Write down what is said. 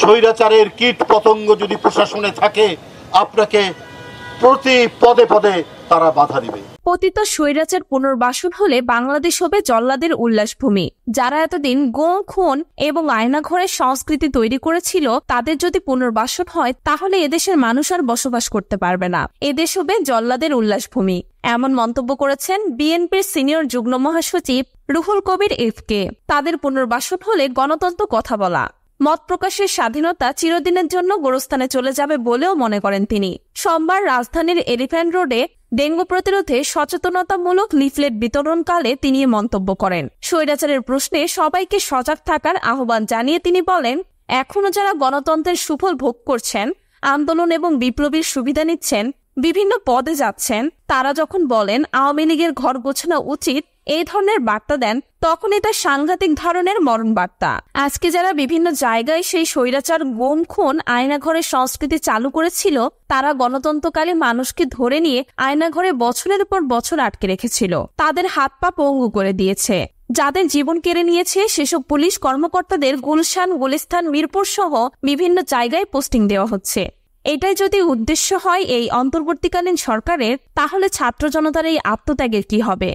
স্বৈরাচারের কীট পতঙ্গ যদি প্রশাসনে থাকে আপনাকে প্রতি পদে পদে তারা বাধা দিবে। পতিত স্বৈরাচার পুনর্বাসন হলে বাংলাদেশ হবে জল্লাদের উল্লাসভূমি। যারা এতদিন গুম, খুন এবং আয়নাঘরের সংস্কৃতি তৈরি করেছিল, তাদের যদি পুনর্বাসন হয় তাহলে এদেশের মানুষ আর বসবাস করতে পারবে না। এদেশ হবে জল্লাদের উল্লাসভূমি। এমন মন্তব্য করেছেন বিএনপির সিনিয়র যুগ্ম মহাসচিব রুহুল কবির এফকে। তাদের পুনর্বাসন হলে গণতন্ত্র কথা বলা, মত প্রকাশের স্বাধীনতা চিরদিনের জন্য গোরস্থানে চলে যাবে বলেও মনে করেন তিনি। সোমবার রাজধানীর এলিফ্যান্ট রোডে ডেঙ্গু প্রতিরোধে সচেতনতামূলক লিফলেট বিতরণকালে তিনি মন্তব্য করেন। স্বৈরাচারের প্রশ্নে সবাইকে সজাগ থাকার আহ্বান জানিয়ে তিনি বলেন, এখনো যারা গণতন্ত্রের সুফল ভোগ করছেন, আন্দোলন এবং বিপ্লবীর সুবিধা নিচ্ছেন, বিভিন্ন পদে যাচ্ছেন, তারা যখন বলেন আওয়ামী লীগের ঘর গোছানো উচিত, এই ধরনের বার্তা দেন, তখন এটা সাংঘাতিক ধরনের মরণ বার্তা। আজকে যারা বিভিন্ন জায়গায় সেই স্বৈরাচার গুম, খুন, আয়নাঘরের সংস্কৃতি চালু করেছিল, তারা গণতন্ত্রকালে মানুষকে ধরে নিয়ে আয়নাঘরে বছরের পর বছর আটকে রেখেছিল, তাদের হাত পা পঙ্গু করে দিয়েছে। যাদের জীবন কেড়ে নিয়েছে সেসব পুলিশ কর্মকর্তাদের গুলশান, গুলিস্তান, মিরপুর সহ বিভিন্ন জায়গায় পোস্টিং দেওয়া হচ্ছে। এটাই যদি উদ্দেশ্য হয় এই অন্তর্বর্তীকালীন সরকারের, তাহলে ছাত্র জনতার এই আত্মত্যাগের কি হবে?